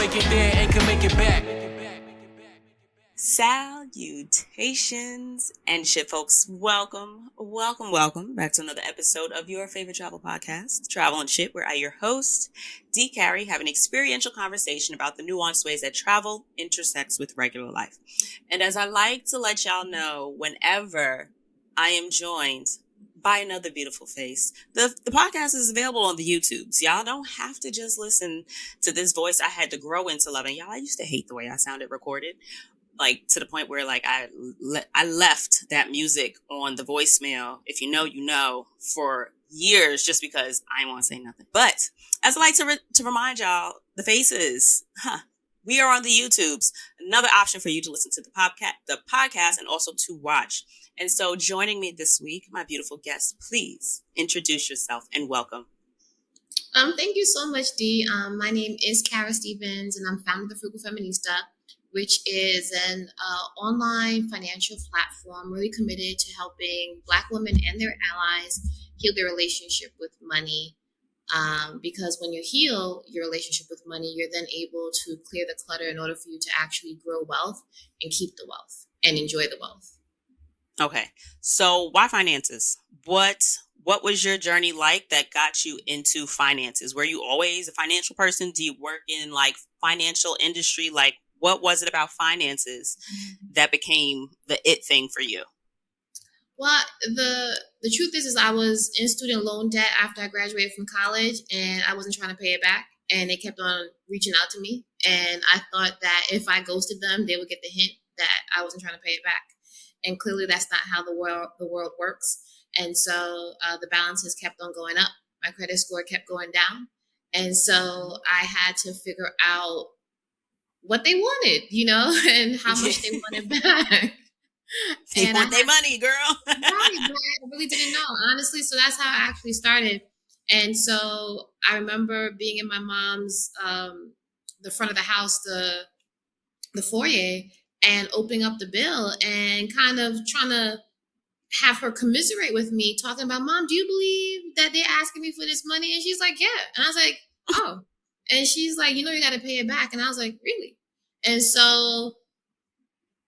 make it there and can make it back. Salutations and shit, folks. Welcome back to another episode of your favorite travel podcast, Travel and Shit, where I, your host, D. Carey, have an experiential conversation about the nuanced ways that travel intersects with regular life. And as I like to let y'all know, whenever I am joined by another beautiful face, the podcast is available on the YouTubes. Y'all don't have to just listen to this voice I had to grow into loving. Y'all, I used to hate the way I sounded recorded. Like, to the point where, like, I left that music on the voicemail, if you know, you know, for years, just because I didn't want to say nothing. But as I like to remind y'all, the faces, we are on the YouTubes. Another option for you to listen to the podcast, and also to watch. And so, joining me this week, my beautiful guest, please introduce yourself and welcome. Thank you so much, Dee. My name is Kara Stevens, and I'm founder of the Frugal Feminista, which is an online financial platform really committed to helping Black women and their allies heal their relationship with money. Because when you heal your relationship with money, you're then able to clear the clutter in order for you to actually grow wealth and keep the wealth and enjoy the wealth. Okay, so why finances? What was your journey like that got you into finances? Were you always a financial person? Do you work in like financial industry? Like, what was it about finances that became the it thing for you? Well, the truth is I was in student loan debt after I graduated from college, and I wasn't trying to pay it back. And they kept on reaching out to me. And I thought that if I ghosted them, they would get the hint that I wasn't trying to pay it back. And clearly that's not how the world works. And so the balances kept on going up. My credit score kept going down. And so I had to figure out what they wanted, and how much they wanted back. They want their money, girl. Right, but I really didn't know, honestly. So that's how I actually started. And so I remember being in my mom's, the front of the house, the foyer, and opening up the bill and kind of trying to have her commiserate with me, talking about, Mom, do you believe that they're asking me for this money? And she's like, yeah. And I was like, oh. And she's like, you got to pay it back. And I was like, really? And so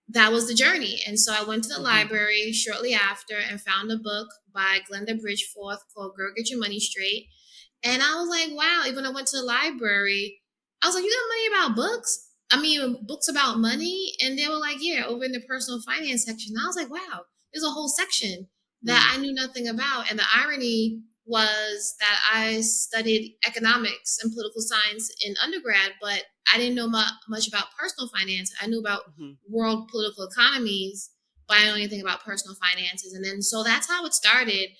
that was the journey. And so I went to the library shortly after and found a book by Glenda Bridgeforth called Girl, Get Your Money Straight. And I was like, wow. Even when I went to the library, I was like, you got money about books? I mean, books about money? And they were like, yeah, over in the personal finance section. And I was like, wow, there's a whole section that I knew nothing about. And the irony was that I studied economics and political science in undergrad, but I didn't know much about personal finance. I knew about world political economies, but I didn't know anything about personal finances. And then so that's how it started.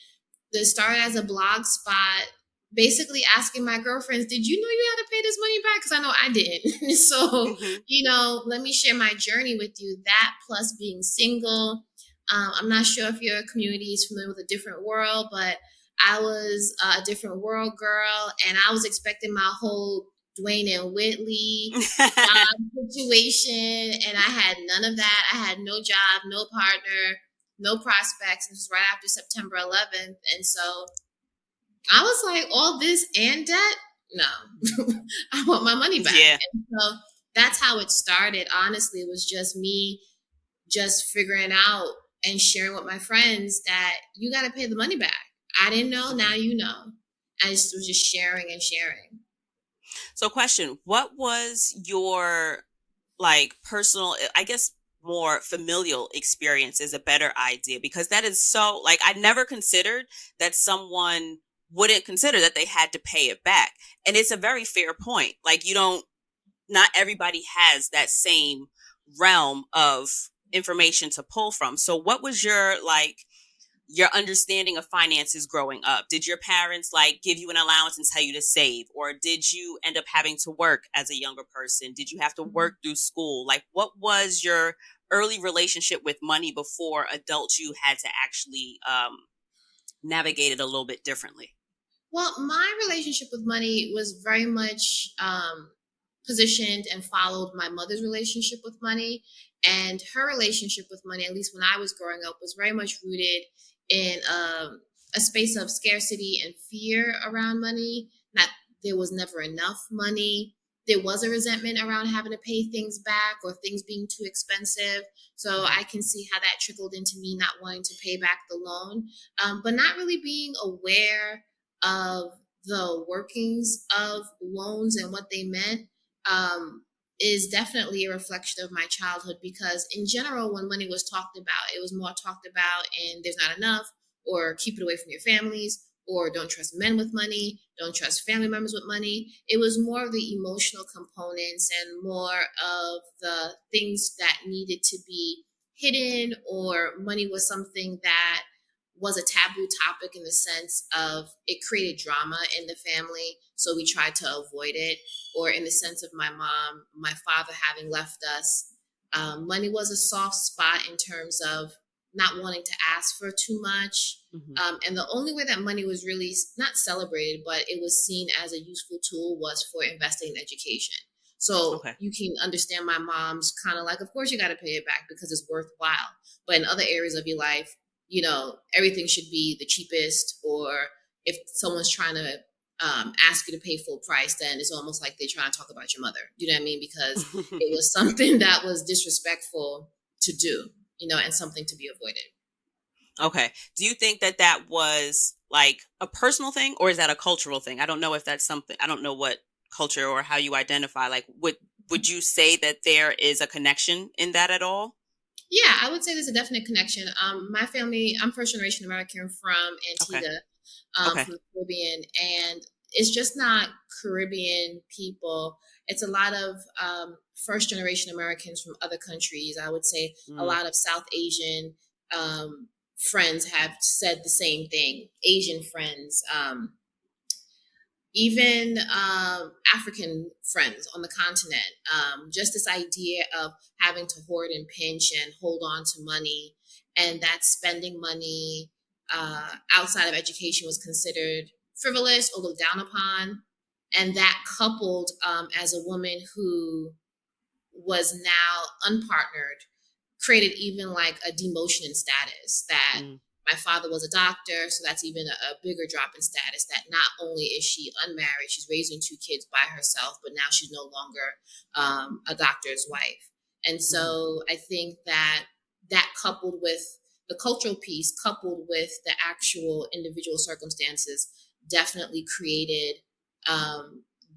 It started as a blog spot, basically asking my girlfriends, did you know you had to pay this money back? Because I know I didn't. So, let me share my journey with you. That plus being single. I'm not sure if your community is familiar with A Different World, but I was a Different World girl, and I was expecting my whole Dwayne and Whitley situation, and I had none of that. I had no job, no partner, no prospects. This was right after September 11th, and so I was like, all this and debt? No, I want my money back. Yeah. And so that's how it started. Honestly, it was just me just figuring out and sharing with my friends that you got to pay the money back. I didn't know. Now you know. I was just sharing and sharing. So question, what was your like personal, I guess more familial experience is a better idea, because that is so, like, I never considered that someone wouldn't consider that they had to pay it back. And it's a very fair point. Like, not everybody has that same realm of information to pull from. So what was your understanding of finances growing up? Did your parents give you an allowance and tell you to save? Or did you end up having to work as a younger person? Did you have to work through school? What was your early relationship with money before adult you had to actually navigate it a little bit differently? Well, my relationship with money was very much positioned and followed my mother's relationship with money. And her relationship with money, at least when I was growing up, was very much rooted in a space of scarcity and fear around money. Not there was never enough money. there was a resentment around having to pay things back or things being too expensive. So Mhm. I can see how that trickled into me not wanting to pay back the loan, but not really being aware of the workings of loans and what they meant. Is definitely a reflection of my childhood, because in general, when money was talked about, it was more talked about in there's not enough, or keep it away from your families, or don't trust men with money, don't trust family members with money. It was more of the emotional components and more of the things that needed to be hidden, or money was something that was a taboo topic in the sense of it created drama in the family, so we tried to avoid it. Or in the sense of my mom, my father having left us, money was a soft spot in terms of not wanting to ask for too much. Mhm. And the only way that money was really not celebrated, but it was seen as a useful tool, was for investing in education. So Okay. you can understand my mom's kind of like, of course you got to pay it back because it's worthwhile. But in other areas of your life, everything should be the cheapest. Or if someone's trying to ask you to pay full price, then it's almost like they're trying to talk about your mother. Do you know what I mean? Because it was something that was disrespectful to do, and something to be avoided. Okay. Do you think that that was like a personal thing, or is that a cultural thing? I don't know if that's something. I don't know what culture or how you identify. Like, would you say that there is a connection in that at all? Yeah, I would say there's a definite connection. My family, I'm first generation American from Okay. Antigua, Okay. from the Caribbean, and it's just not Caribbean people. It's a lot of first generation Americans from other countries. I would say a Mm, lot of South Asian um, friends have said the same thing. Asian friends, even African friends on the continent. Just this idea of having to hoard and pinch and hold on to money, and that spending money outside of education was considered frivolous or looked down upon. And that coupled, as a woman who was now unpartnered, created even like a demotion in status. That mm, my father was a doctor, so that's even a bigger drop in status. That not only is she unmarried, she's raising two kids by herself, but now she's no longer a doctor's wife. And mhm. so I think that that coupled with the cultural piece, coupled with the actual individual circumstances, definitely created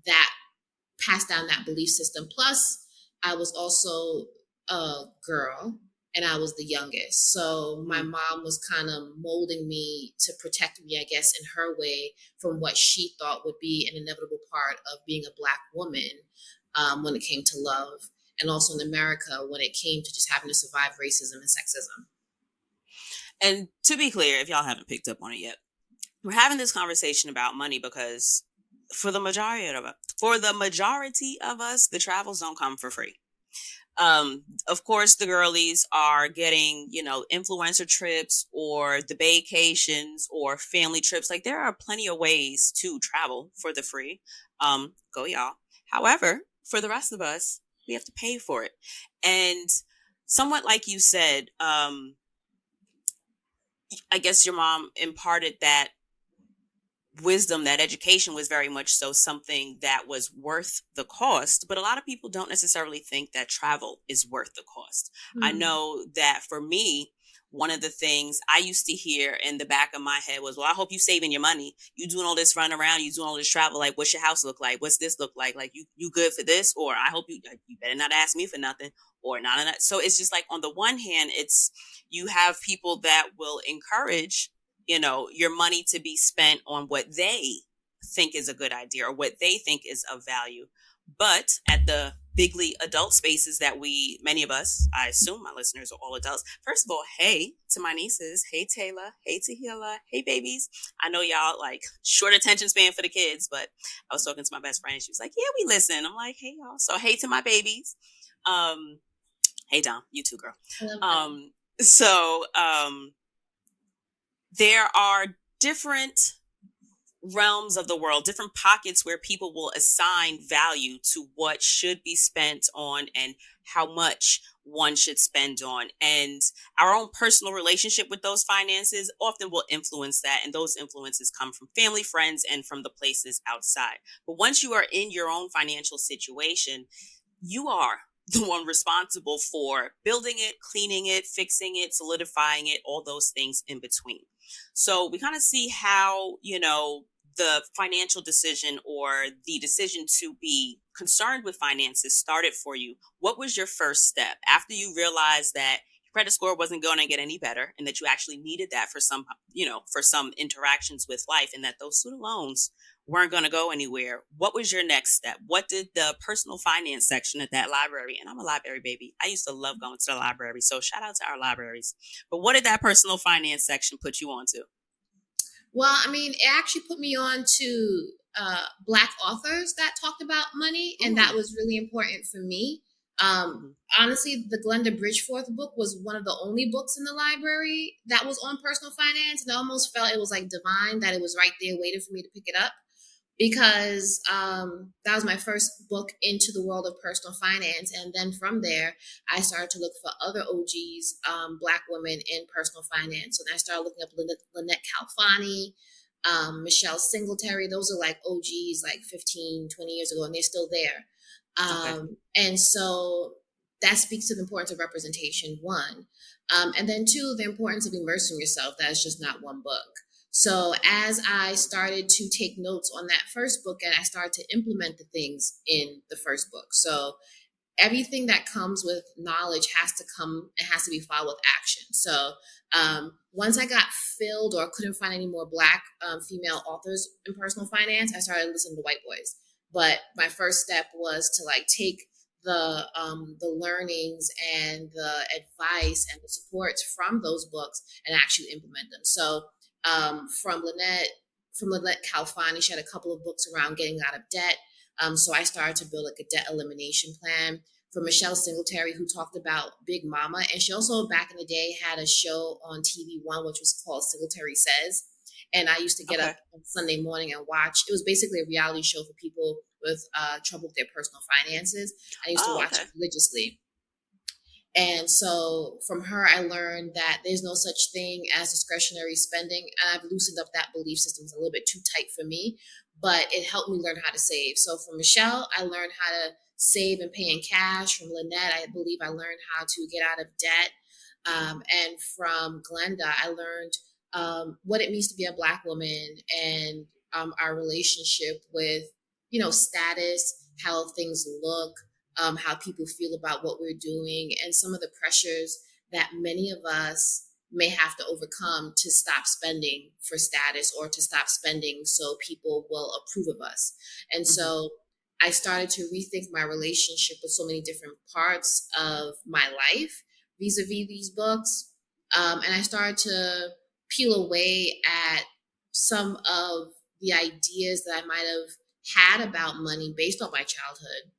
that passed down that belief system. Plus, I was also a girl and I was the youngest. So my Mm. mom was kind of molding me to protect me, I guess, in her way from what she thought would be an inevitable part of being a Black woman, when it came to love. And also in America when it came to just having to survive racism and sexism. And to be clear, if y'all haven't picked up on it yet, we're having this conversation about money because for the majority of us, the travels don't come for free. Of course, the girlies are getting, influencer trips or the vacations or family trips. Like, there are plenty of ways to travel for the free. Go y'all. However, for the rest of us, we have to pay for it. And somewhat like you said, I guess your mom imparted that wisdom, that education was very much so something that was worth the cost, but a lot of people don't necessarily think that travel is worth the cost. I Mm. know that for me, one of the things I used to hear in the back of my head was, well, I hope you saving your money. You doing all this run around, you doing all this travel. Like, what's your house look like? What's this look like? Like, you good for this? Or I hope you better not ask me for nothing, or not. So it's just like, on the one hand, it's, you have people that will encourage, your money to be spent on what they think is a good idea or what they think is of value. But at the bigly adult spaces that many of us, I assume my listeners are all adults. First of all, hey to my nieces. Hey, Taylor. Hey, Tahila. Hey, babies. I know y'all like short attention span for the kids, but I was talking to my best friend. She was like, yeah, we listen. I'm like, hey, y'all. So, hey to my babies. Um, hey, Dom, you too, girl. I love that. Um, so, there are different realms of the world, different pockets where people will assign value to what should be spent on and how much one should spend on. And our own personal relationship with those finances often will influence that. And those influences come from family, friends, and from the places outside. But once you are in your own financial situation, you are the one responsible for building it, cleaning it, fixing it, solidifying it, all those things in between. So we kind of see how, the financial decision or the decision to be concerned with finances started for you. What was your first step after you realized that your credit score wasn't going to get any better and that you actually needed that for some, for some interactions with life, and that those student loans weren't going to go anywhere? What was your next step? What did the personal finance section at that library, and I'm a library baby, I used to love going to the library, so shout out to our libraries, but what did that personal finance section put you onto? Well, I mean, it actually put me on to Black authors that talked about money, and that Mm, was really important for me. Um, mm-hmm. Honestly, the Glenda Bridgeforth book was one of the only books in the library that was on personal finance, and I almost felt it was like divine that it was right there waiting for me to pick it up, because that was my first book into the world of personal finance. And then from there, I started to look for other OGs, Black women in personal finance. And I started looking up Lynette Calfani, Michelle Singletary. Those are like OGs like 15, 20 years ago, and they're still there. Okay. And so that speaks to the importance of representation, one. And then two, the importance of immersing yourself. That's just not one book. So as I started to take notes on that first book, and I started to implement the things in the first book. So everything that comes with knowledge has to come, it has to be followed with action. So once I got filled or couldn't find any more Black female authors in personal finance, I started listening to white boys. But my first step was to like take the learnings and the advice and the supports from those books and actually implement them. So um, from Lynette from Lynette Calfani, she had a couple of books around getting out of debt. So I started to build like a debt elimination plan. For Michelle Singletary, who talked about Big Mama, and she also back in the day had a show on TV1 which was called Singletary Says. And I used to get Okay. up on Sunday morning and watch. It was basically a reality show for people with trouble with their personal finances. I used to Oh, watch okay. it religiously. And so from her, I learned that there's no such thing as discretionary spending. And I've loosened up that belief system. It's a little bit too tight for me, but it helped me learn how to save. So from Michelle, I learned how to save and pay in cash. From Lynette, I believe I learned how to get out of debt. And from Glenda, I learned what it means to be a Black woman, and our relationship with, status, how things look, how people feel about what we're doing, and some of the pressures that many of us may have to overcome to stop spending for status or to stop spending so people will approve of us. And Hmm. so I started to rethink my relationship with so many different parts of my life vis-a-vis these books. And I started to peel away at some of the ideas that I might have had about money based on my childhood,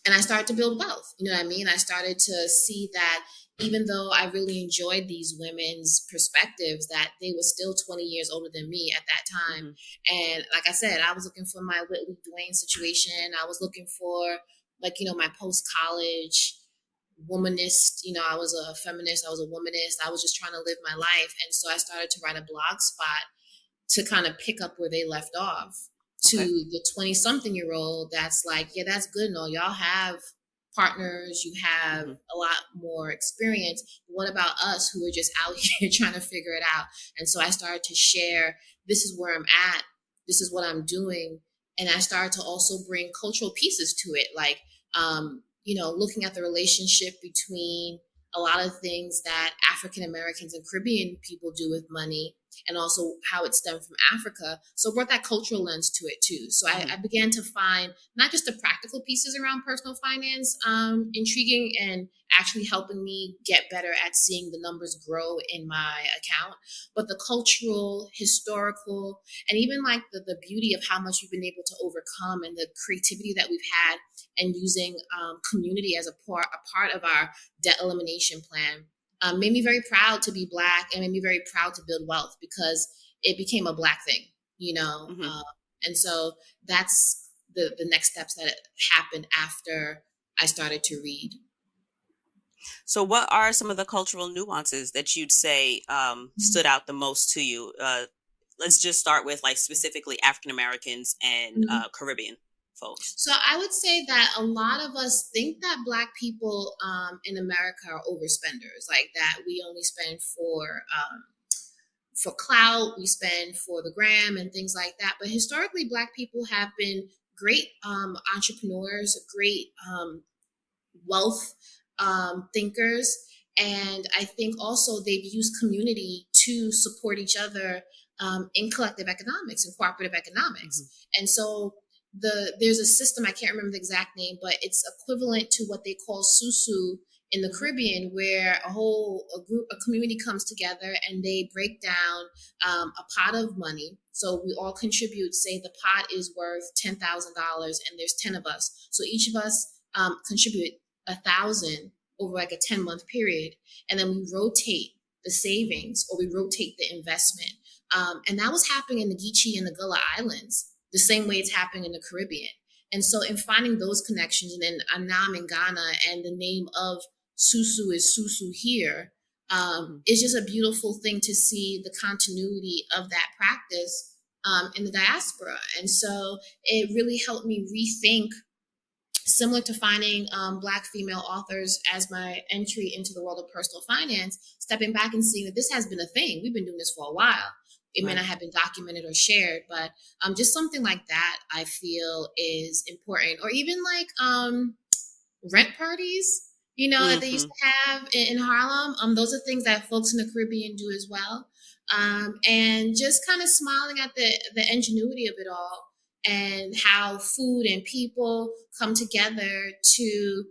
and I started to build wealth. You know what I mean? I started to see that even though I really enjoyed these women's perspectives, that they were still 20 years older than me at that time. Hmm. And like I said, I was looking for my Whitley Dwayne situation. I was looking for like, my post college womanist. I was a feminist. I was a womanist. I was just trying to live my life. And so I started to write a blog spot to kind of pick up where they left off, to Okay. the 20 something year old that's like, yeah, that's good and all. Y'all have partners, you have Hmm. a lot more experience. What about us who are just out here trying to figure it out? And so I started to share, this is where I'm at, this is what I'm doing. And I started to also bring cultural pieces to it, like, looking at the relationship between a lot of things that African Americans and Caribbean people do with money, and also how it stemmed from Africa. So brought that cultural lens to it too. So I, Hmm. I began to find not just the practical pieces around personal finance intriguing and actually helping me get better at seeing the numbers grow in my account, but the cultural, historical, and even like the beauty of how much we've been able to overcome, and the creativity that we've had, and using community as a part of our debt elimination plan, made me very proud to be Black, and made me very proud to build wealth, because it became a Black thing, you know. Hmm. And so that's the next steps that happened after I started to read. So, what are some of the cultural nuances that you'd say stood out the most to you? Let's just start with like specifically African Americans and Mhm. Caribbean folks. So I would say that a lot of us think that Black people in America are overspenders, like that we only spend for clout, we spend for the gram and things like that. But historically, Black people have been great entrepreneurs, great wealth thinkers. And I think also they've used community to support each other in collective economics and cooperative Hmm. economics. And so there's a system, I can't remember the exact name, but it's equivalent to what they call susu in the Hmm. Caribbean, where a community comes together and they break down a pot of money. So we all contribute. Say the pot is worth $10,000, and there's 10 of us. So each of us contribute 1,000 over like a 10-month period, and then we rotate the savings or we rotate the investment. And that was happening in the Geechee and the Gullah Islands, the same way it's happening in the Caribbean. And so, in finding those connections, and then now I'm in Ghana, and the name of Susu is Susu here. Hmm. It's just a beautiful thing to see the continuity of that practice in the diaspora. And so, it really helped me rethink, similar to finding Black female authors as my entry into the world of personal finance, stepping back and seeing that this has been a thing. We've been doing this for a while. It may Right. not have been documented or shared, but just something like that I feel is important. Or even like rent parties, that they used Hmm. to have in Harlem. Those are things that folks in the Caribbean do as well. And just kind of smiling at the ingenuity of it all, and how food and people come together to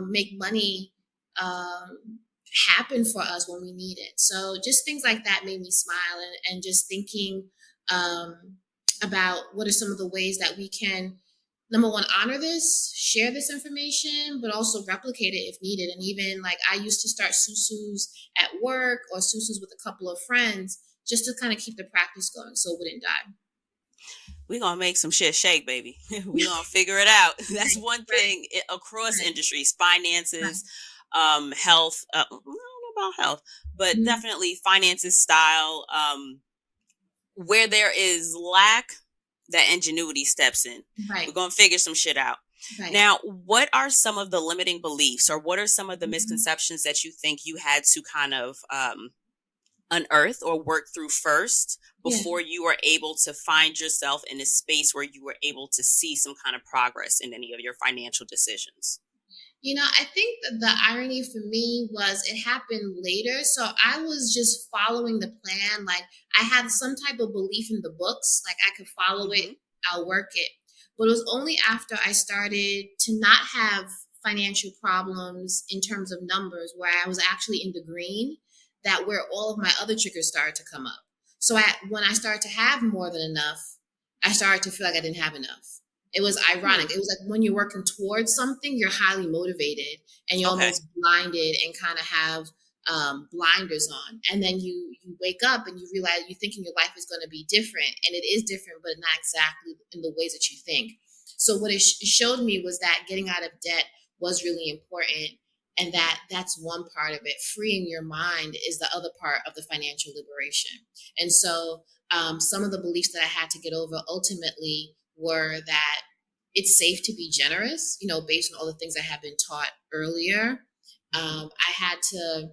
make money um, happen for us when we need it. So just things like that made me smile, and just thinking um, about what are some of the ways that we can, number one, honor this, share this information, but also replicate it if needed. And even like I used to start susus at work or susus with a couple of friends just to kind of keep the practice going so it wouldn't die. We gonna make some shit shake, baby. We gonna figure it out. That's Right, one right, thing across right, industries, finances, right. health. I don't know about health, but Mhm. definitely finances, style. Where there is lack, that ingenuity steps in. We're Right, gonna figure some shit out. right. Now, what are some of the limiting beliefs, or what are some of the Mhm. misconceptions that you think you had to kind of unearth or work through first Yeah. before you were able to find yourself in a space where you were able to see some kind of progress in any of your financial decisions? I think that the irony for me was it happened later. So I was just following the plan. Like I had some type of belief in the books, like I could follow it, Hmm. I'll work it. But it was only after I started to not have financial problems in terms of numbers, where I was actually in the green, that where all of my other triggers started to come up. So when I started to have more than enough, I started to feel like I didn't have enough. It was Hmm. ironic. It was like when you're working towards something, you're highly motivated and you're Okay. almost blinded and kind of have blinders on. And then you wake up and you realize you're thinking your life is going to be different, and it is different, but not exactly in the ways that you think. So what it showed me was that getting out of debt was really important, and that's one part of it. Freeing your mind is the other part of the financial liberation. And so some of the beliefs that I had to get over ultimately were that it's safe to be generous, based on all the things I had been taught earlier. Hmm. I had to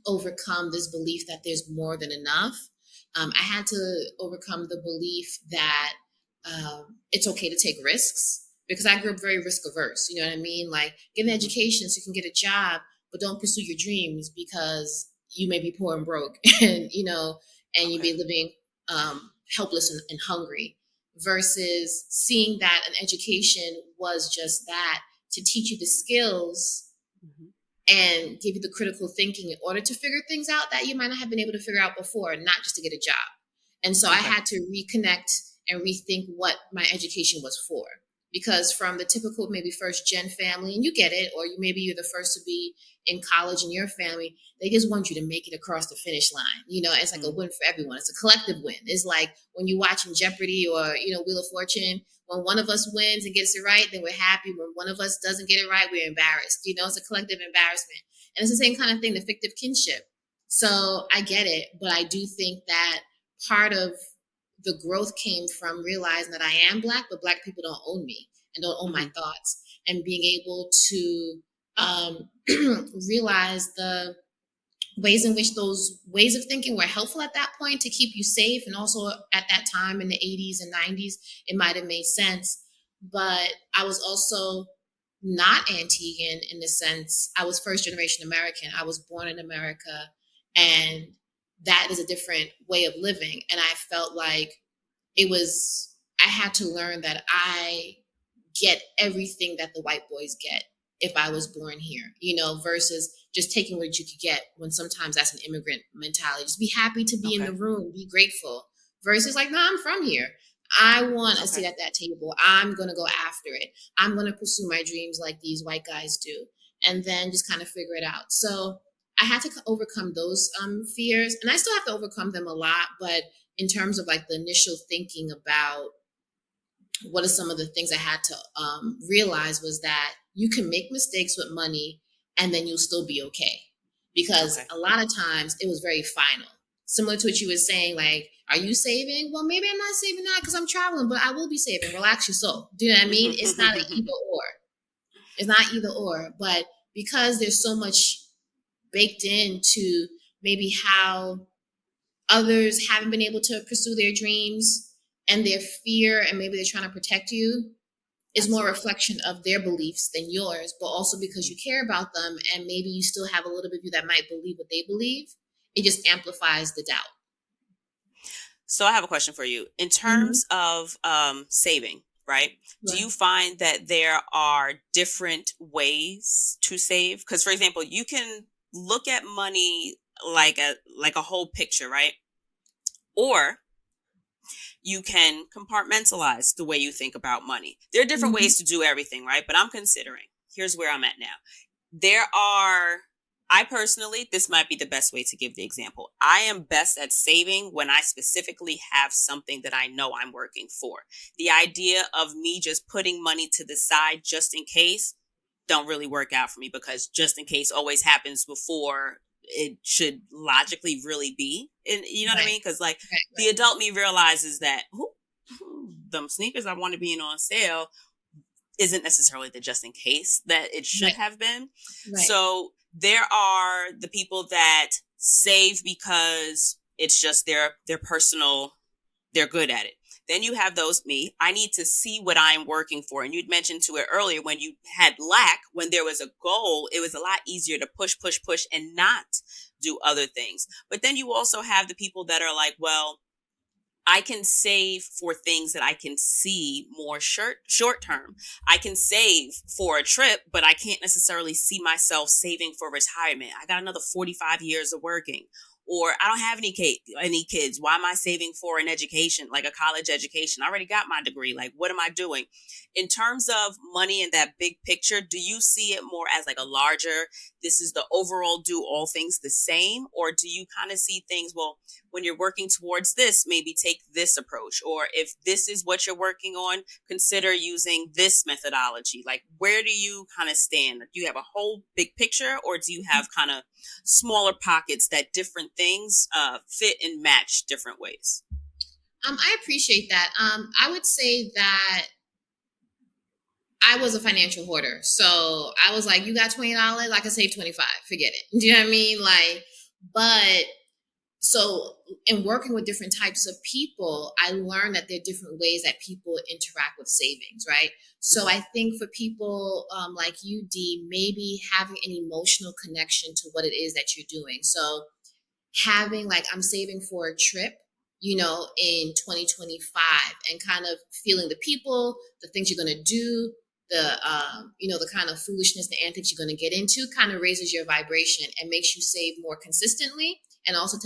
overcome this belief that there's more than enough. I had to overcome the belief that it's okay to take risks, because I grew up very risk averse. You know what I mean? Like get an Hmm. education so you can get a job, but don't pursue your dreams because you may be poor and broke, and and you Okay. be living helpless and hungry. Versus seeing that an education was just that, to teach you the skills Hmm. and give you the critical thinking in order to figure things out that you might not have been able to figure out before, not just to get a job. And so I Okay. had to reconnect and rethink what my education was for. because from the typical maybe first gen family, and you get it, or maybe you're the first to be in college in your family, they just want you to make it across the finish line. It's like a win for everyone. It's a collective win. It's like when you're watching Jeopardy or, Wheel of Fortune, when one of us wins and gets it right, then we're happy. When one of us doesn't get it right, we're embarrassed. It's a collective embarrassment. And it's the same kind of thing, the fictive kinship. So I get it, but I do think that part of the growth came from realizing that I am Black, but Black people don't own me and don't own my thoughts, and being able to realize the ways in which those ways of thinking were helpful at that point to keep you safe. And also at that time in the 80s and 90s, it might have made sense. But I was also not Antiguan in the sense I was first generation American. I was born in America, and that is a different way of living. And I felt like I had to learn that I get everything that the white boys get if I was born here, versus just taking what you could get, when sometimes that's an immigrant mentality. Just be happy to be in the room, be grateful, versus like, no, I'm from here. I want to sit at that table. I'm going to go after it. I'm going to pursue my dreams like these white guys do, and then just kind of figure it out. So I had to overcome those fears, and I still have to overcome them a lot. But in terms of like the initial thinking about what are some of the things I had to realize, was that you can make mistakes with money and then you'll still be okay. Because a lot of times it was very final. Similar to what you were saying, like, are you saving? Well, maybe I'm not saving now because I'm traveling, but I will be saving. Relax your soul. Do you know what I mean? It's not an either or. It's not either or. But because there's so much baked into maybe how others haven't been able to pursue their dreams, and their fear, and maybe they're trying to protect you, is more a reflection of their beliefs than yours, but also because you care about them, and maybe you still have a little bit of you that might believe what they believe. It just amplifies the doubt. So I have a question for you. In terms of saving, right? Do you find that there are different ways to save? Because, for example, you can look at money like a whole picture, right? Or you can compartmentalize the way you think about money. There are different ways to do everything, right? But I'm considering, here's where I'm at now. I personally, this might be the best way to give the example. I am best at saving when I specifically have something that I know I'm working for. The idea of me just putting money to the side just in case don't really work out for me, because just in case always happens before it should logically really be. And you know what I mean? Because the adult me realizes that them sneakers I want to be in on sale isn't necessarily the just in case that it should have been. So there are the people that save because it's just their personal, they're good at it. Then you have those, me, I need to see what I'm working for. And you'd mentioned to it earlier, when you had lack, when there was a goal, it was a lot easier to push, and not do other things. But then you also have the people that are like, well, I can save for things that I can see more short term. I can save for a trip, but I can't necessarily see myself saving for retirement. I got another 45 years of working. Or I don't have any kids. Why am I saving for an education, like a college education? I already got my degree. Like, what am I doing? In terms of money and that big picture, do you see it more as like a larger, this is the overall do all things the same? Or do you kind of see things, well, when you're working towards this, maybe take this approach? Or if this is what you're working on, consider using this methodology. Like, where do you kind of stand? Do you have a whole big picture, or do you have kind of smaller pockets that different things fit and match different ways? I appreciate that. I would say that I was a financial hoarder. So I was like, you got $20, I can save 25. Forget it. Do you know what I mean? But so in working with different types of people, I learned that there are different ways that people interact with savings, right? So I think for people like you, Dee, maybe having an emotional connection to what it is that you're doing. So having I'm saving for a trip, in 2025, and kind of feeling the people, the things you're going to do, the the kind of foolishness, the antics you're going to get into, kind of raises your vibration and makes you save more consistently, and also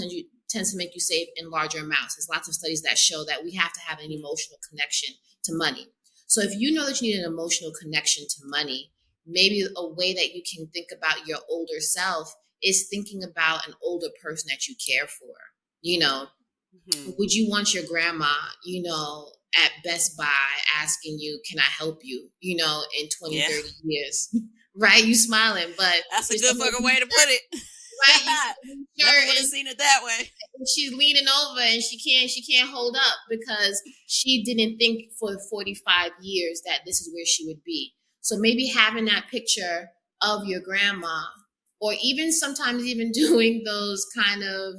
tends to make you save in larger amounts. There's lots of studies that show that we have to have an emotional connection to money. So if you know that you need an emotional connection to money, maybe a way that you can think about your older self is thinking about an older person that you care for. You know, Mm-hmm. would you want your grandma, at Best Buy asking you, can I help you, in 20, Yeah. 30 years? Right? You smiling, but That's a it's good the whole fucking blue way to put shirt, it. right? You see the blue Never shirt would have seen it that way. and she's leaning over and she can't hold up because she didn't think for 45 years that this is where she would be. So maybe having that picture of your grandma, or even sometimes even doing those kind of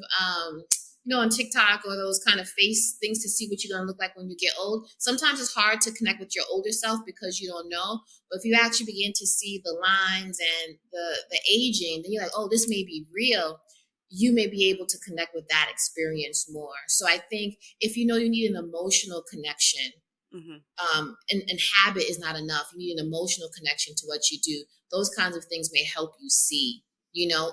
on TikTok, or those kind of face things to see what you're going to look like when you get old. Sometimes it's hard to connect with your older self because you don't know. But if you actually begin to see the lines and the aging, then you're like, oh, this may be real. You may be able to connect with that experience more. So I think if you know you need an emotional connection, Mm-hmm. and habit is not enough, you need an emotional connection to what you do. Those kinds of things may help you see,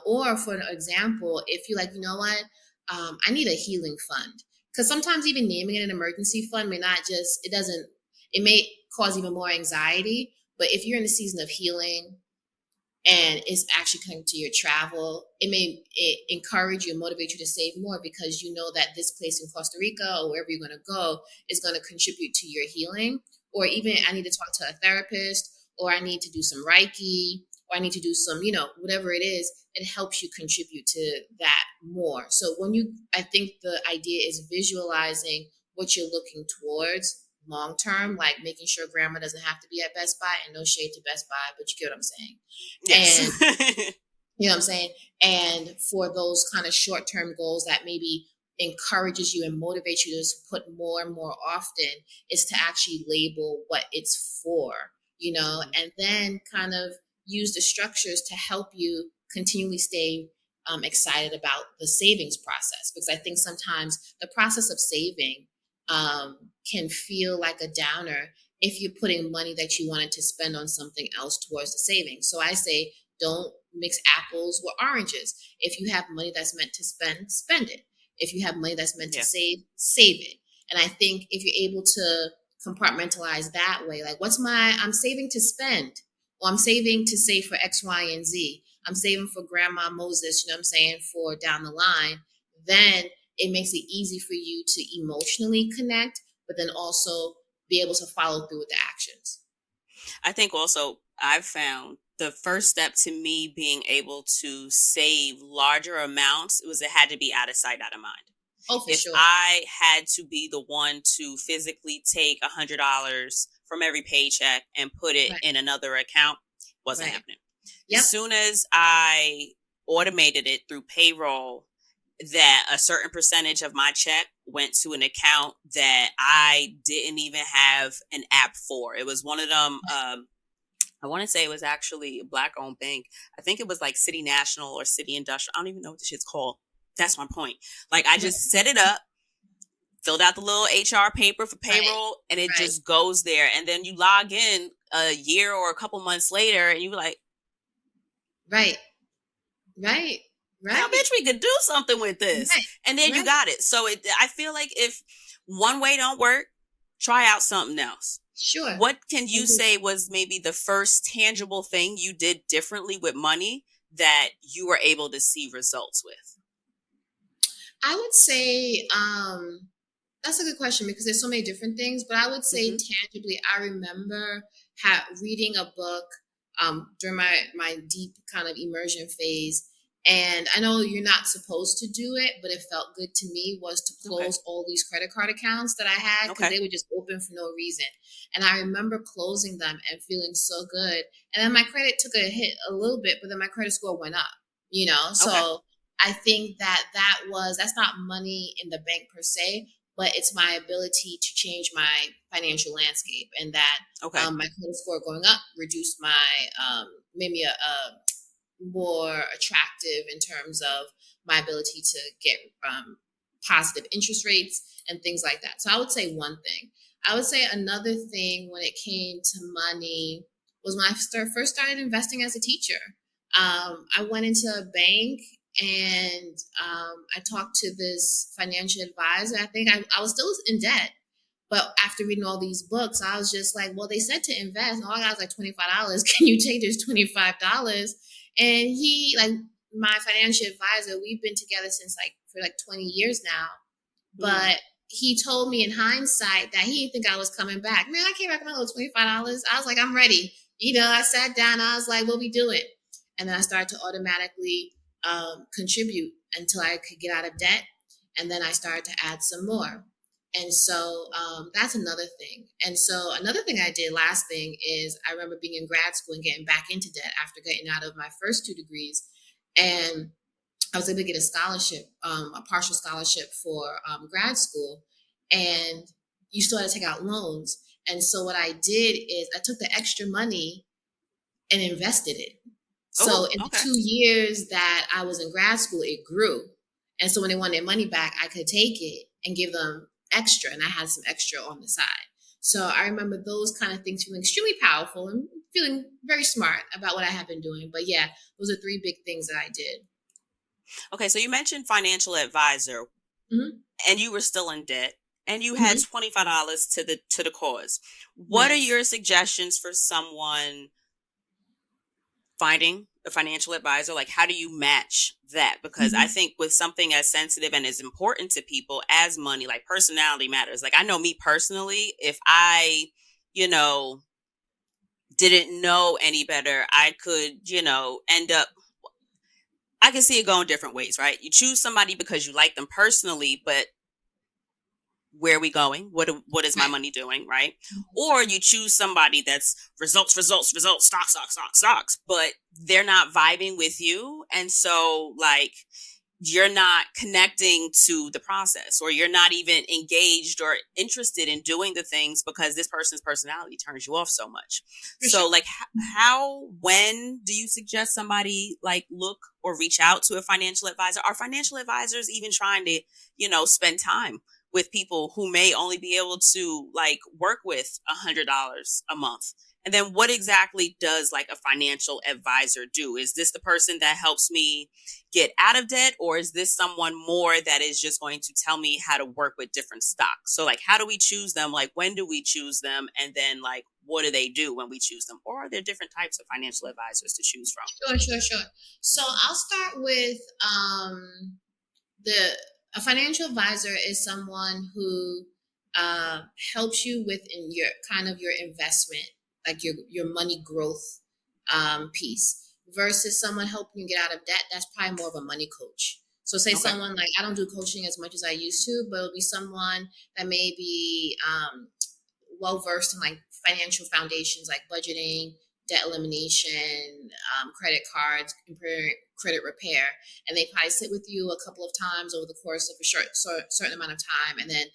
or for example, if you're like, you know what, I need a healing fund. Because sometimes even naming it an emergency fund may not just, it may cause even more anxiety. But if you're in a season of healing, and it's actually connected to your travel, it may encourage you and motivate you to save more because you know that this place in Costa Rica or wherever you're going to go is going to contribute to your healing. Or even I need to talk to a therapist, or I need to do some Reiki, or I need to do some, whatever it is, it helps you contribute to that more. So I think the idea is visualizing what you're looking towards long term, like making sure grandma doesn't have to be at Best Buy, and no shade to Best Buy, but you get what I'm saying. Yes. And you know what I'm saying? And for those kind of short term goals that maybe encourages you and motivates you to put more and more often, is to actually label what it's for, Mm-hmm. and then kind of use the structures to help you continually stay excited about the savings process. Because I think sometimes the process of saving can feel like a downer if you're putting money that you wanted to spend on something else towards the savings. So I say, don't mix apples with oranges. If you have money that's meant to spend, spend it. If you have money that's meant to Yeah. save it. And I think if you're able to compartmentalize that way, like I'm saving to spend, or I'm saving to save for X, Y, and Z. I'm saving for Grandma Moses, for down the line, then it makes it easy for you to emotionally connect, but then also be able to follow through with the actions. I think also I've found the first step to me being able to save larger amounts it had to be out of sight, out of mind. Oh, for If sure. I had to be the one to physically take $100 from every paycheck and put it Right. in another account, wasn't Right. happening. Yep. As soon as I automated it through payroll, that a certain percentage of my check went to an account that I didn't even have an app for. It was one of them. I want to say it was actually a black owned bank. I think it was like City National or City Industrial. I don't even know what the shit's called. That's my point. Like I just set it up, filled out the little HR paper for payroll, and it Right. just goes there. And then you log in a year or a couple months later, and you're like, Right. Right. "Now, Right. bitch, we could do something with this." Right. And then you Right. got it. So I feel like if one way don't work, try out something else. Sure. What can you say was maybe the first tangible thing you did differently with money that you were able to see results with? I would say that's a good question because there's so many different things, but I would say Mm-hmm. tangibly, I remember reading a book during my deep kind of immersion phase. And I know you're not supposed to do it, but it felt good to me, was to Okay. close all these credit card accounts that I had because Okay. they were just open for no reason. And I remember closing them and feeling so good. And then my credit took a hit a little bit, but then my credit score went up, Okay. So I think that's not money in the bank per se, but it's my ability to change my financial landscape, and that Okay. my credit score going up reduced my made me a more attractive in terms of my ability to get positive interest rates and things like that. So I would say one thing. I would say another thing when it came to money was when I first started investing as a teacher. I went into a bank and I talked to this financial advisor. I think I was still in debt, But after reading all these books, I was just like, well, they said to invest. And all I got was like $25. Can you change this $25? And he, like, my financial advisor, we've been together since like for like 20 years now. Mm. But he told me in hindsight that he didn't think I was coming back. Man, I came back with my little $25. I was like, I'm ready. I sat down. I was like, what we doing? And then I started to automatically contribute until I could get out of debt. And then I started to add some more. And so that's another thing. And so another thing I did, last thing, is I remember being in grad school and getting back into debt after getting out of my first 2 degrees. And I was able to get a scholarship, a partial scholarship for grad school, and you still had to take out loans. And so what I did is I took the extra money and invested it. So Oh, in the okay. 2 years that I was in grad school, it grew. And so when they wanted their money back, I could take it and give them extra, and I had some extra on the side. So I remember those kind of things feeling extremely powerful and feeling very smart about what I had been doing. But yeah, those are 3 big things that I did. Okay, so you mentioned financial advisor, Mm-hmm. and you were still in debt, and you had Mm-hmm. $25 to the cause. What are Yes. your suggestions for someone finding a financial advisor? Like, how do you match that? Because I Mm-hmm. think with something as sensitive and as important to people as money, like personality matters. Like, I know me personally, if I, you know, didn't know any better, I could, end up, I can see it going different ways, right? You choose somebody because you like them personally, but where are we going? What is my Right. money doing, right? Or you choose somebody that's results, results, results, stocks, stocks, stocks, stocks, but they're not vibing with you, and so like you're not connecting to the process, or you're not even engaged or interested in doing the things because this person's personality turns you off so much. For So sure. like how when do you suggest somebody like look or reach out to a financial advisor? Are financial advisors even trying to spend time with people who may only be able to like work with $100 a month? And then what exactly does like a financial advisor do? Is this the person that helps me get out of debt, or is this someone more that is just going to tell me how to work with different stocks? So like how do we choose them? Like when do we choose them? And then like what do they do when we choose them? Or are there different types of financial advisors to choose from? Sure, sure, sure. So I'll start with the a financial advisor is someone who uh, helps you with in your kind of your investment, like your money growth piece, versus someone helping you get out of debt. That's probably more of a money coach. So say Okay. someone like, I don't do coaching as much as I used to, but it'll be someone that may be well versed in like financial foundations like budgeting, debt elimination, credit cards, credit repair, and they probably sit with you a couple of times over the course of a certain amount of time, and then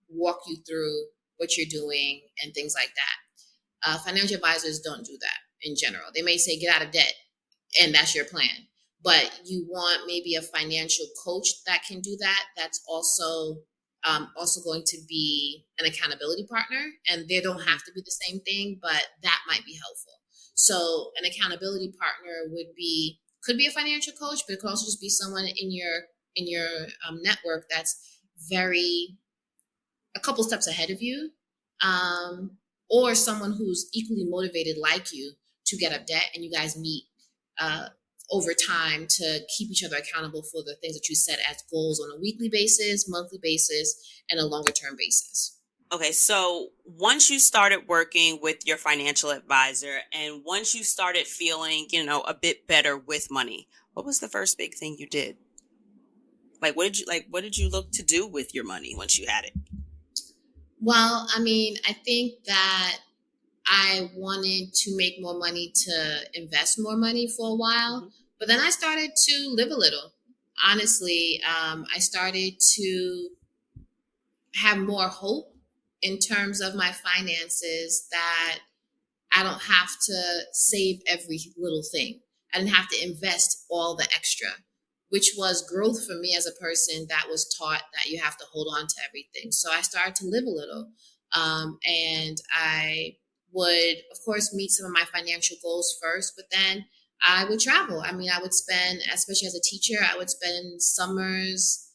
walk you through what you're doing and things like that. Financial advisors don't do that in general. They may say get out of debt, and that's your plan. But you want maybe a financial coach that can do that. That's also going to be an accountability partner, and they don't have to be the same thing, but that might be helpful. So an accountability partner could be a financial coach, but it could also just be someone in your network that's very a couple steps ahead of you, um, or someone who's equally motivated like you to get up debt, and you guys meet uh, over time to keep each other accountable for the things that you set as goals on a weekly basis, monthly basis, and a longer term basis. Okay, so once you started working with your financial advisor and once you started feeling, a bit better with money, what was the first big thing you did? Like what did you look to do with your money once you had it? Well, I mean, I think that I wanted to make more money to invest more money for a while, Hmm. but then I started to live a little. Honestly, I started to have more hope in terms of my finances, that I don't have to save every little thing. I didn't have to invest all the extra, which was growth for me as a person that was taught that you have to hold on to everything. So I started to live a little. And I would, of course, meet some of my financial goals first, but then I would travel. I mean, I would spend, especially as a teacher, I would spend summers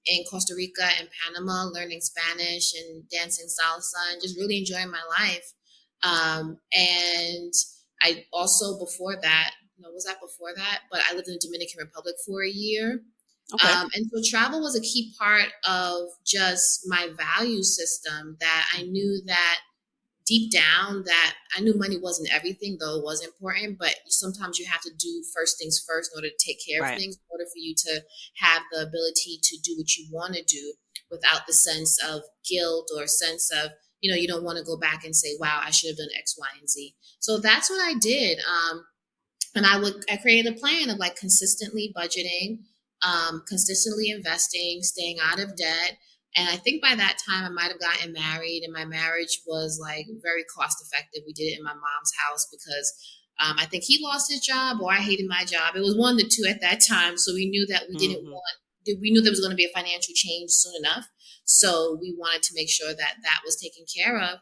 in Costa Rica and Panama, learning Spanish and dancing salsa and just really enjoying my life. And I also before that, no, was that before that? But I lived in the Dominican Republic for a year. Okay. And so travel was a key part of just my value system, that I knew that deep down that I knew money wasn't everything, though it was important, but sometimes you have to do first things first in order to take care of Right. things, in order for you to have the ability to do what you want to do without the sense of guilt or sense of, you don't want to go back and say, wow, I should have done X, Y, and Z. So that's what I did. And I created a plan of like consistently budgeting, consistently investing, staying out of debt. And I think by that time I might have gotten married, and my marriage was like very cost effective. We did it in my mom's house because I think he lost his job or I hated my job. It was one of the two at that time. So we knew that we knew there was going to be a financial change soon enough. So we wanted to make sure that that was taken care of.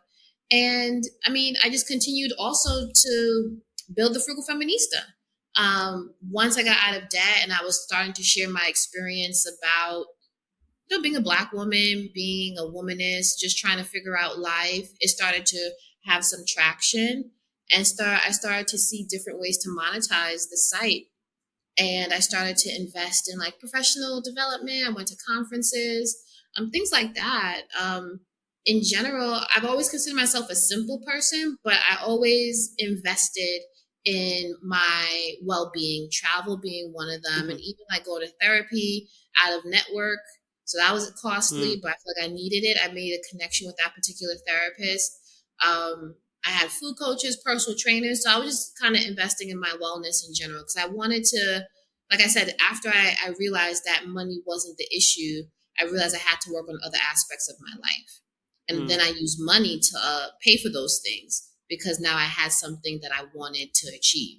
And I mean, I just continued also to build the Frugal Feminista. Once I got out of debt and I was starting to share my experience about being a Black woman, being a womanist, just trying to figure out life, it started to have some traction. And I started to see different ways to monetize the site. And I started to invest in like professional development. I went to conferences, things like that. In general, I've always considered myself a simple person, but I always invested in my well-being, travel being one of them, and even like go to therapy out of network. So that was costly, but I feel like I needed it. I made a connection with that particular therapist. I had food coaches, personal trainers. So I was just kind of investing in my wellness in general because I wanted to, like I said, after I realized that money wasn't the issue, I realized I had to work on other aspects of my life. And then I used money to pay for those things because now I had something that I wanted to achieve.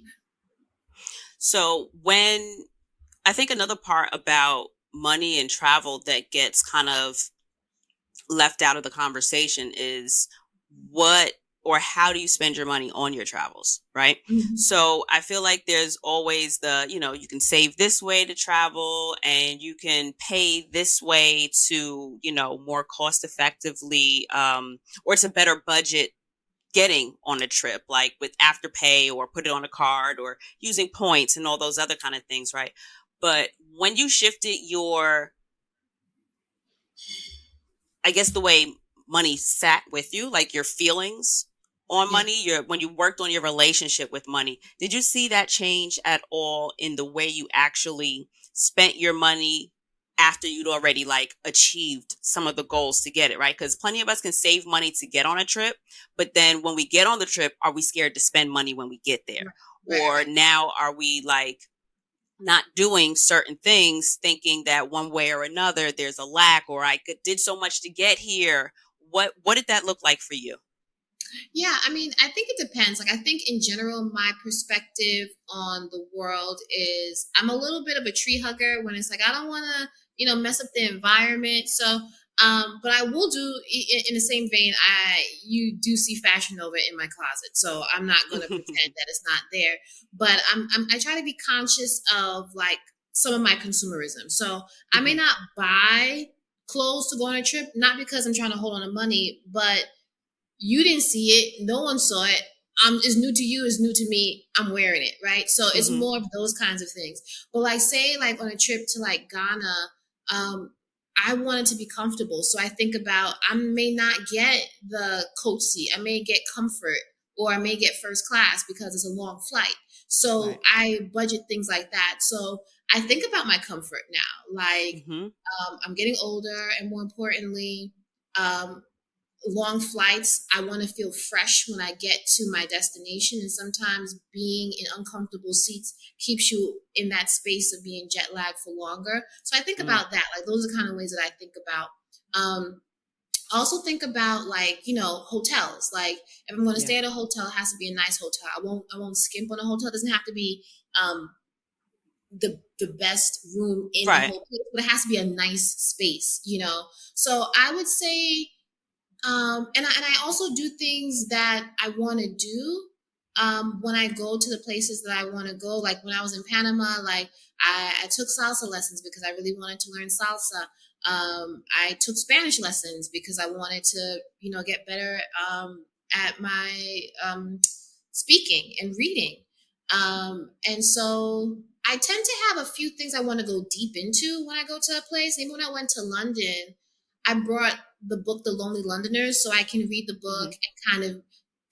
So I think another part about money and travel that gets kind of left out of the conversation is what or how do you spend your money on your travels, right? Mm-hmm. So I feel like there's always you can save this way to travel and you can pay this way to, more cost effectively, or it's a better budget getting on a trip, like with afterpay or put it on a card or using points and all those other kind of things, right? But when you shifted I guess the way money sat with you, like your feelings on Yeah. money, when you worked on your relationship with money, did you see that change at all in the way you actually spent your money after you'd already like achieved some of the goals to get it, right? Because plenty of us can save money to get on a trip, but then when we get on the trip, are we scared to spend money when we get there? Or Right. now are we like not doing certain things, thinking that one way or another there's a lack, or did so much to get here. What did that look like for you? Yeah, I mean, I think it depends. Like, I think in general, my perspective on the world is I'm a little bit of a tree hugger when it's like, I don't want to, mess up the environment. So, but I will do in the same vein. You do see Fashion Nova in my closet, so I'm not going to pretend that it's not there. But I try to be conscious of like some of my consumerism. So I may not buy clothes to go on a trip, not because I'm trying to hold on to money, but you didn't see it, no one saw it. It's new to you, it's new to me. I'm wearing it, right? So it's more of those kinds of things. But like, say, like on a trip to like Ghana, I wanted to be comfortable. So I think about I may not get the coach seat, I may get comfort, or I may get first class because it's a long flight. So Right. I budget things like that. So I think about my comfort now. Like I'm getting older, and more importantly, um, long flights, I want to feel fresh when I get to my destination. And sometimes being in uncomfortable seats keeps you in that space of being jet lagged for longer. So I think about that. Like those are kind of ways that I think about. I also think about like, hotels. Like if I'm going to Yeah. stay at a hotel, it has to be a nice hotel. I won't skimp on a hotel. It doesn't have to be the best room in the Right. whole place, but it has to be a nice space. So I would say and I also do things that I want to do when I go to the places that I want to go. Like when I was in Panama, like I took salsa lessons because I really wanted to learn salsa. I took Spanish lessons because I wanted to, get better at my speaking and reading. And so I tend to have a few things I want to go deep into when I go to a place. Even when I went to London, I brought the book The Lonely Londoners so I can read the book and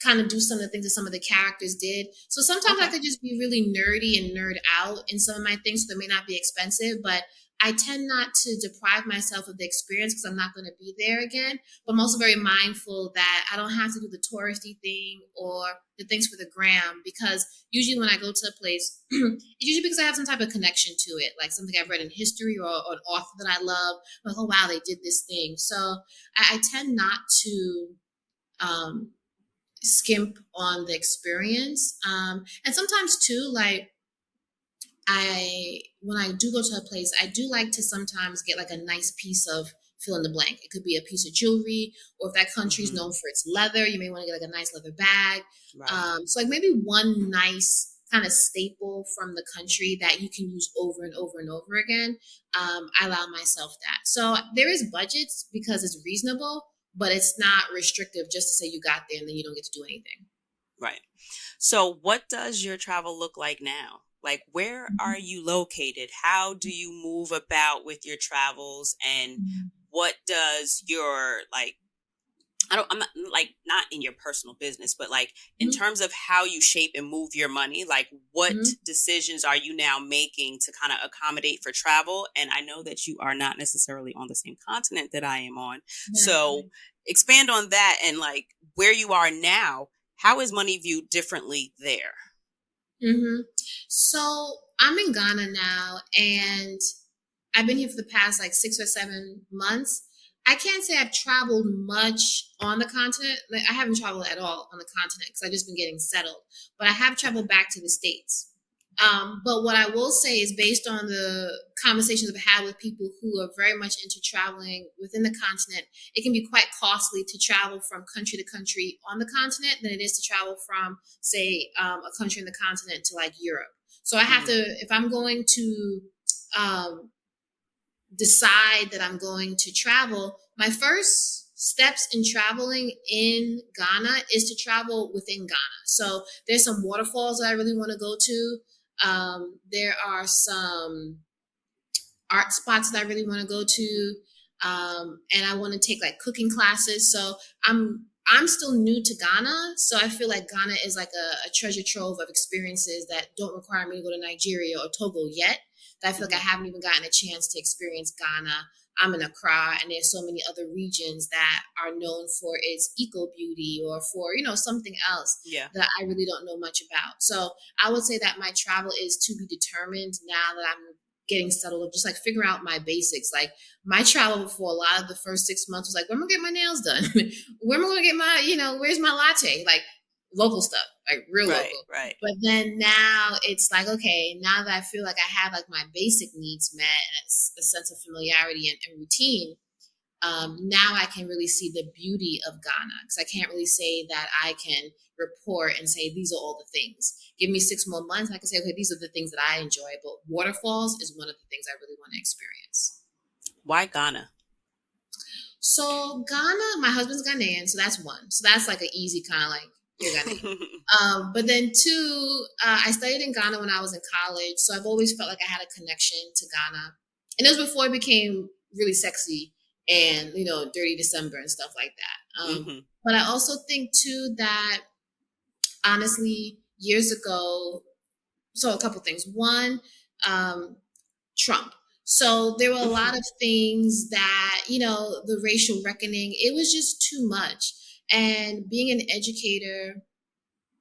kind of do some of the things that some of the characters did. So sometimes I could just be really nerdy and nerd out in some of my things that may not be expensive, but I tend not to deprive myself of the experience because I'm not going to be there again. But I'm also very mindful that I don't have to do the touristy thing or the things for the gram, because usually when I go to a place, it's usually because I have some type of connection to it, like something I've read in history or an author that I love. Like, oh, wow, they did this thing. So I tend not to skimp on the experience. And sometimes too, like, when I do go to a place, I do like to sometimes get like a nice piece of fill in the blank. It could be a piece of jewelry, or if that country is known for its leather, you may want to get like a nice leather bag. Right. So like maybe one nice kind of staple from the country that you can use over and over and over again. I allow myself that. So there is budgets because it's reasonable, but it's not restrictive just to say you got there and then you don't get to do anything. Right. So, what does your travel look like now? Like, where are you located? How do you move about with your travels? And what does your, like, I'm not like not in your personal business, but like in Mhm. terms of how you shape and move your money, like what Mhm. decisions are you now making to kind of accommodate for travel? And I know that you are not necessarily on the same continent that I am on. So Right. expand on that and like where you are now, how is money viewed differently there? hmm So I'm in Ghana now, and I've been here for the past like 6 or 7 months. I can't say I've traveled much on the continent. Like, I haven't traveled at all on the continent because I've just been getting settled. But I have Okay. traveled back to the States. But what I will say is, based on the conversations I've had with people who are very much into traveling within the continent, it can be quite costly to travel from country to country on the continent than it is to travel from, say, a country in the continent to like Europe. So I have to, Mhm. if I'm going to um, decide that I'm going to travel, my first steps in traveling in Ghana is to travel within Ghana. So there's some waterfalls that I really want to go to. There are some art spots that I really want to go to. And I want to take like cooking classes. So I'm still new to Ghana, so I feel like Ghana is like a treasure trove of experiences that don't require me to go to Nigeria or Togo yet. That I feel like I Mhm. haven't even gotten a chance to experience Ghana. I'm in Accra, and there's so many other regions that are known for its eco beauty or for something else Yeah. that I really don't know much about. So I would say that my travel is to be determined now that I'm getting settled of just like figure out my basics. Like my travel before, a lot of the first 6 months was like, where am I gonna get my nails done? Where am I gonna get my, where's my latte? Like local stuff, like real Right, local. right. But then now it's like, okay, now that I feel like I have like my basic needs met and a sense of familiarity and routine, now I can really see the beauty of Ghana, because I can't really say that I can report and say these are all the things. Give me 6 more months, and I can say, okay, these are the things that I enjoy. But waterfalls is one of the things I really want to experience. Why Ghana? So Ghana, my husband's Ghanaian, so that's one. So that's like an easy kind of like you're Ghanaian. But then two, I studied in Ghana when I was in college, so I've always felt like I had a connection to Ghana, and it was before it became really sexy and Dirty December and stuff like that. Mhm. But I also think too that honestly, years ago, so a couple things. One, um, Trump. So there were a lot of things that, the racial reckoning, it was just too much. And being an educator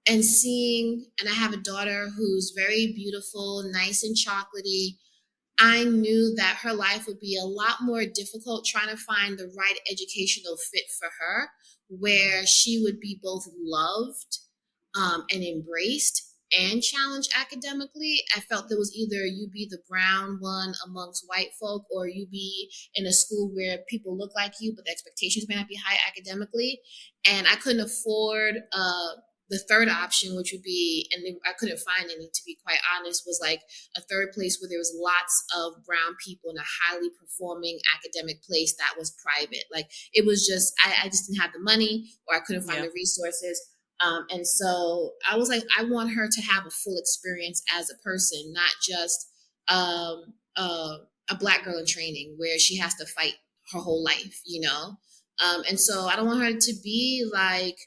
and seeing, and I have a daughter who's very beautiful, nice and chocolatey. I knew that her life would be a lot more difficult trying to find the right educational fit for her, where she would be both loved and embraced and challenged academically. I felt there was either you be the brown one amongst white folk, or you be in a school where people look like you, but the expectations may not be high academically. And I couldn't afford the third option, which would be, and I couldn't find any, to be quite honest, was like a third place where there was lots of brown people in a highly performing academic place that was private. Like it was just, I just didn't have the money, or I couldn't find Yeah. the resources. And so I was like, I want her to have a full experience as a person, not just um, uh, a Black girl in training where she has to fight her whole life, you know? And so I don't want her to be like,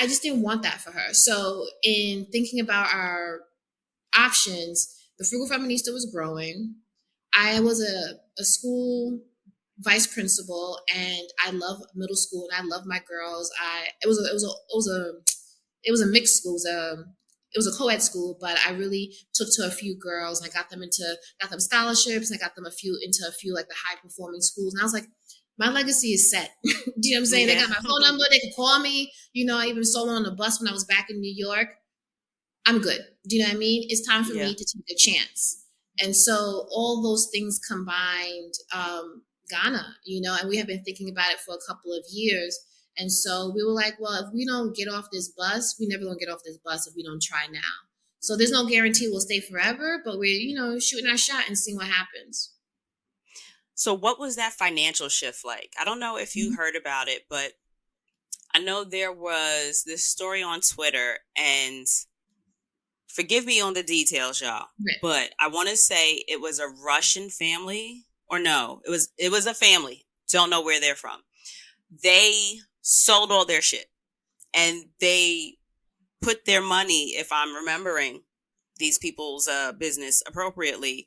I just didn't want that for her. So in thinking about our options, the Frugal Feminista was growing. I was a school vice principal, and I love middle school, and I love my girls. It was a mixed school. It was a co-ed school, but I really took to a few girls. And I got them scholarships, and I got them into a few like the high performing schools. And I was like, my legacy is set. Do you know what I'm saying? They Yeah. got my phone number. They could call me. You know, I even saw one on the bus when I was back in New York. I'm good. Do you know what I mean? It's time for Yeah. me to take a chance. And so all those things combined, Ghana, you know, and we have been thinking about it for a couple of years. And so we were like, well, if we don't get off this bus, we never gonna get off this bus if we don't try now. So there's no guarantee we'll stay forever, but we're, you know, shooting our shot and seeing what happens. So what was that financial shift like? I don't know if you Mhm. heard about it, but I know there was this story on Twitter, and forgive me on the details, y'all, Right. but I want to say it was a Russian family, or no, it was a family. Don't know where they're from. They sold all their shit, and they put their money, if I'm remembering these people's business appropriately,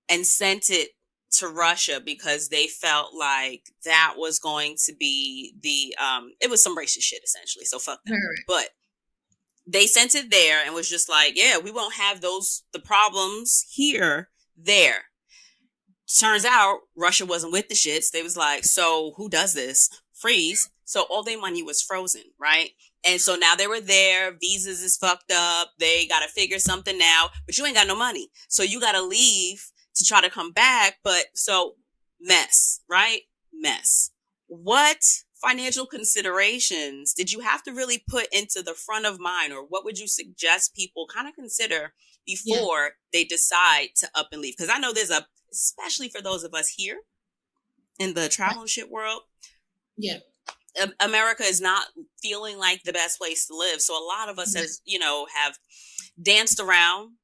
and sent it to Russia because they felt like that was going to be it was some racist shit essentially. So fuck them. Right. But they sent it there and was just like, yeah, we won't have the problems here there. Turns out Russia wasn't with the shits. They was like, so who does this? Freeze. So all their money was frozen, right? And so now they were there. Visas is fucked up. They got to figure something out, but you ain't got no money. So you got to leave to try to come back. But so mess, right? Mess. What financial considerations did you have to really put into the front of mind, or what would you suggest people kind of consider Yeah. before they decide to up and leave? Because I know especially for those of us here in the Right. travel and shit world, Yeah. America is not feeling like the best place to live. So a lot of us, Yeah. as you know, have danced around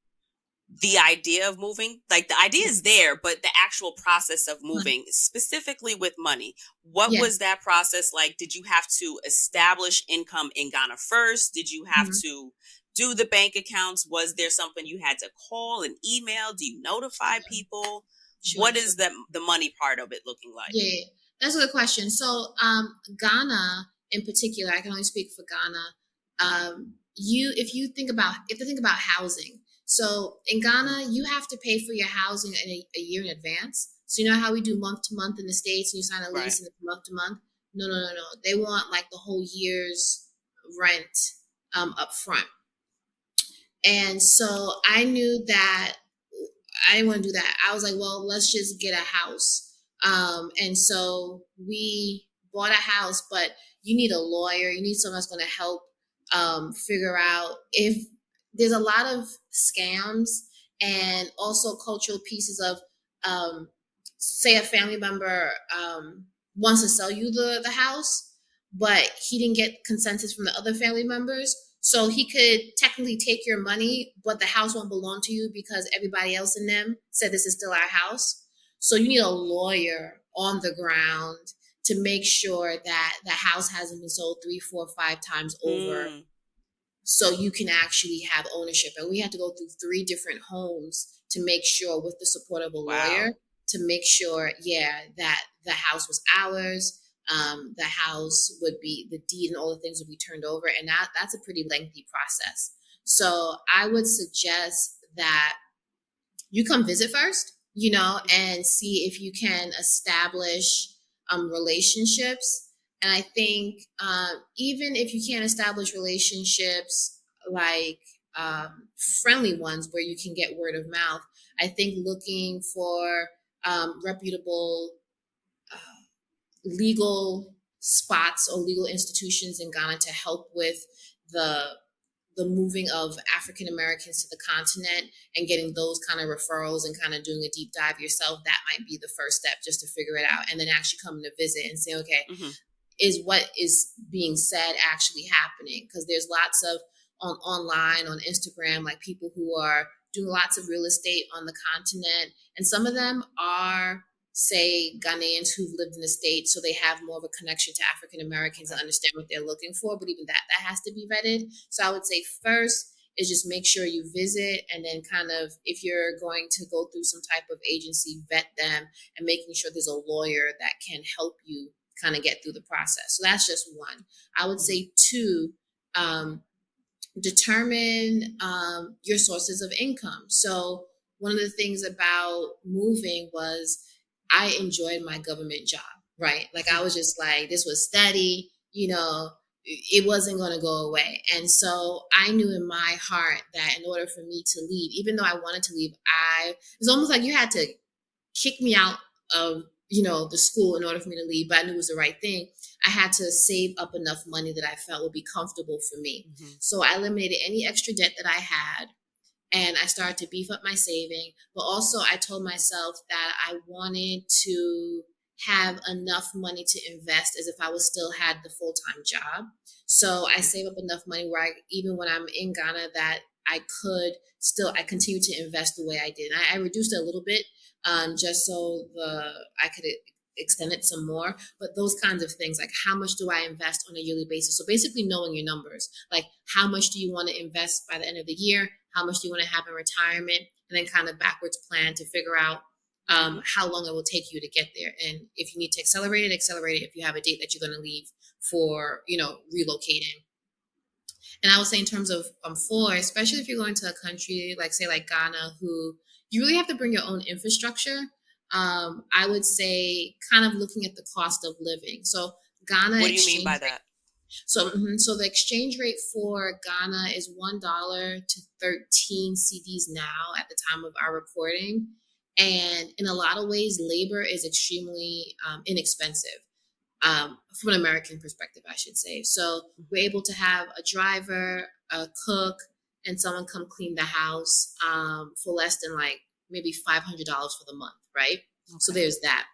the idea of moving. Like the idea is there, but the actual process of moving, specifically with money, what Yeah. was that process like? Did you have to establish income in Ghana first? Did you have Mhm. to do the bank accounts? Was there something you had to call and email? Do you notify people? Sure. What Sure. is the money part of it looking like? Yeah, that's a good question. So, Ghana in particular, I can only speak for Ghana. If you think about housing, so in Ghana, you have to pay for your housing in a year in advance. So you know how we do month to month in the States, and you sign a Right. lease and it's month to month. No, no, no, no. They want like the whole year's rent up front. And so I knew that I didn't want to do that. I was like, well, let's just get a house. And so we bought a house, but you need a lawyer. You need someone that's going to help figure out if there's a lot of scams and also cultural pieces of, say, a family member wants to sell you the house, but he didn't get consensus from the other family members. So he could technically take your money, but the house won't belong to you because everybody else in them said this is still our house. So you need a lawyer on the ground to make sure that the house hasn't been sold 3, 4, 5 times over, Mm, so you can actually have ownership. And we had to go through 3 different homes to make sure, with the support of a wow. lawyer, to make sure, yeah, that the house was ours. The house would be, the deed and all the things would be turned over, and that's a pretty lengthy process. So I would suggest that you come visit first, you know, and see if you can establish relationships. And I think even if you can't establish relationships like friendly ones where you can get word of mouth, I think looking for reputable legal spots or legal institutions in Ghana to help with the the moving of African Americans to the continent and getting those kind of referrals and kind of doing a deep dive yourself, that might be the first step just to figure it out. And then actually coming to visit and say, okay, Mm-hmm. is what is being said actually happening? Because there's lots of online on Instagram, like people who are doing lots of real estate on the continent, and some of them are, say, Ghanaians who've lived in the States, so they have more of a connection to African Americans and understand what they're looking for. But even that has to be vetted. So I would say first is just make sure you visit, and then kind of, if you're going to go through some type of agency, vet them and making sure there's a lawyer that can help you kind of get through the process. So that's just one. I would say two, determine your sources of income. So one of the things about moving was I enjoyed my government job, right? Like I was just like, this was steady, it wasn't going to go away. And so I knew in my heart that in order for me to leave, even though I wanted to leave, it was almost like you had to kick me out of the school in order for me to leave, but I knew it was the right thing. I had to save up enough money that I felt would be comfortable for me. Mm-hmm. So I eliminated any extra debt that I had, and I started to beef up my saving. But also I told myself that I wanted to have enough money to invest as if I was still had the full-time job. So I save up enough money where even when I'm in Ghana, that I continue to invest the way I did. I reduced it a little bit, just so I could extend it some more. But those kinds of things, like how much do I invest on a yearly basis? So basically knowing your numbers, like how much do you want to invest by the end of the year? How much do you want to have in retirement? And then kind of backwards plan to figure out how long it will take you to get there. And if you need to accelerate it if you have a date that you're going to leave for, relocating. And I would say in terms of four, especially if you're going to a country like, say, like Ghana, who you really have to bring your own infrastructure. I would say kind of looking at the cost of living. So Ghana, what do you mean by that? So the exchange rate for Ghana is $1 to 13 CDs now at the time of our recording. And in a lot of ways, labor is extremely inexpensive. From an American perspective, I should say. So we're able to have a driver, a cook, and someone come clean the house for less than like maybe $500 for the month, right? Okay. So there's that.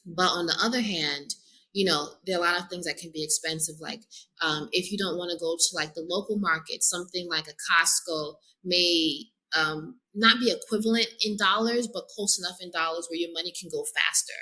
But on the other hand, there are a lot of things that can be expensive. Like if you don't want to go to like the local market, something like a Costco may not be equivalent in dollars, but close enough in dollars where your money can go faster.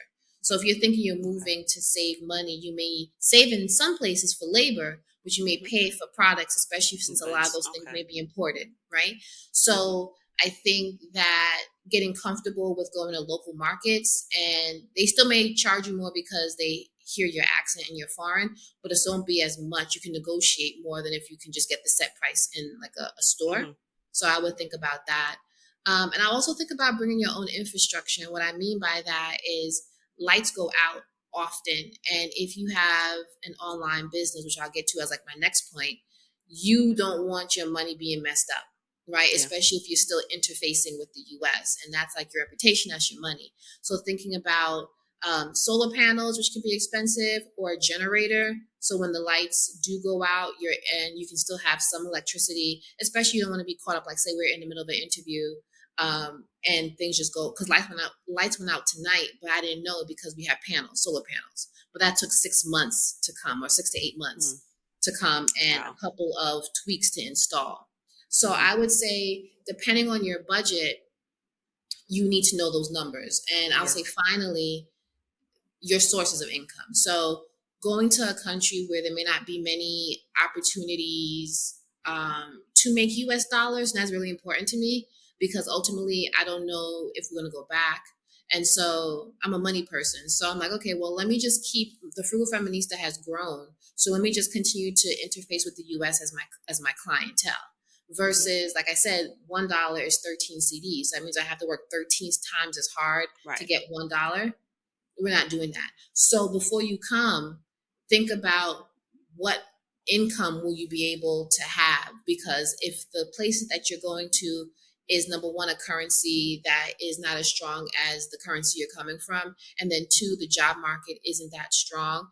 So if you're thinking you're moving to save money, you may save in some places for labor, but you may pay for products, especially since a lot of those things may be imported, right? So I think that getting comfortable with going to local markets, and they still may charge you more because they hear your accent and you're foreign, but it won't be as much. You can negotiate more than if you can just get the set price in like a store. Mm-hmm. So I would think about that. And I also think about bringing your own infrastructure. And what I mean by that is lights go out often. And if you have an online business, which I'll get to as like my next point, you don't want your money being messed up, right? Yeah. Especially if you're still interfacing with the US, and that's like your reputation, that's your money. So thinking about solar panels, which can be expensive, or a generator. So when the lights do go out, you can still have some electricity, especially you don't want to be caught up, like say we're in the middle of an interview and things just go, because lights went out tonight, but I didn't know because we have solar panels. But that took 6 months to come, or 6 to 8 months to come, and a couple of tweaks to install. So I would say, depending on your budget, you need to know those numbers. And I'll say finally, your sources of income. So going to a country where there may not be many opportunities to make US dollars, and that's really important to me, because ultimately I don't know if we're going to go back. And so I'm a money person. So I'm like, okay, well, let me just keep, the Frugal Feminista has grown. So let me just continue to interface with the US as my clientele. Versus, like I said, $1 is 13 CDs. So that means I have to work 13 times as hard to get $1. We're not doing that. So before you come, think about what income will you be able to have? Because if the place that you're going to is, number one, a currency that is not as strong as the currency you're coming from, and then two, the job market isn't that strong,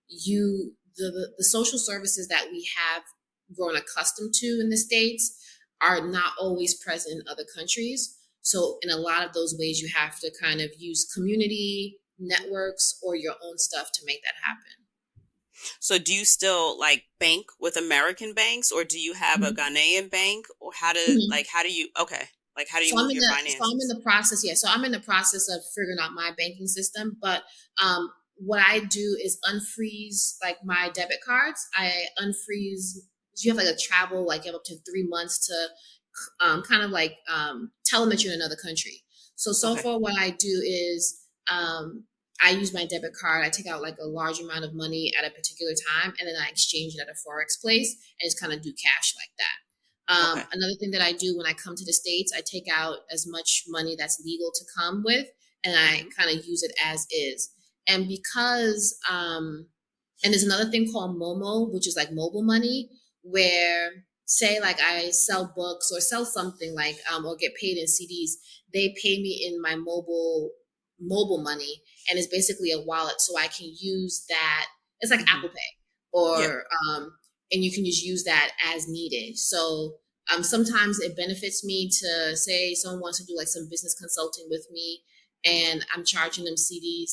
the social services that we have grown accustomed to in the States are not always present in other countries. So in a lot of those ways, you have to kind of use community networks or your own stuff to make that happen. So do you still like bank with American banks, or do you have a Mhm. Ghanaian bank, or Mhm. how do you okay, like how do you So I'm move in your the finances? process. Yeah, so I'm in the process of figuring out my banking system. But what I do is unfreeze like my debit cards. I unfreeze. You have like a travel, like you have up to 3 months to kind of like tell them that you're in another country. So Okay. far, what I do is I use my debit card. I take out like a large amount of money at a particular time, and then I exchange it at a forex place and just kind of do cash like that. Okay. Another thing that I do when I come to the States, I take out as much money that's legal to come with, and I Hmm. kind of use it as is. And because, and there's another thing called Momo, which is like mobile money, where say like I sell books or sell something like, or get paid in CDs, they pay me in my mobile money, and it's basically a wallet, so I can use that. It's like Hmm. Apple Pay, Yeah. or and you can just use that as needed. So sometimes it benefits me to say someone wants to do like some business consulting with me, and I'm charging them CDs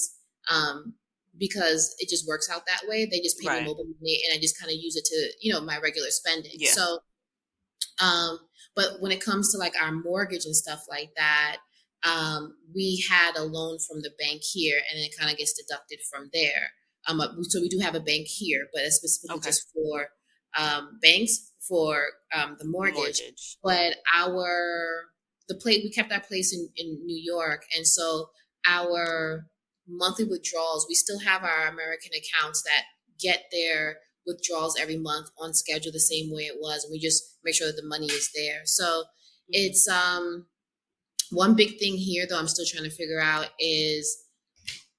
because it just works out that way. They just pay me Right. mobile money, and I just kind of use it to my regular spending. Yeah. So um, but when it comes to like our mortgage and stuff like that, we had a loan from the bank here, and then it kind of gets deducted from there. So we do have a bank here, but it's specifically Okay. just for banks for the The mortgage. mortgage. But the place we kept our place in New York, and so our monthly withdrawals, we still have our American accounts that get their withdrawals every month on schedule the same way it was, and we just make sure that the money is there. So Hmm. it's one big thing here though I'm still trying to figure out is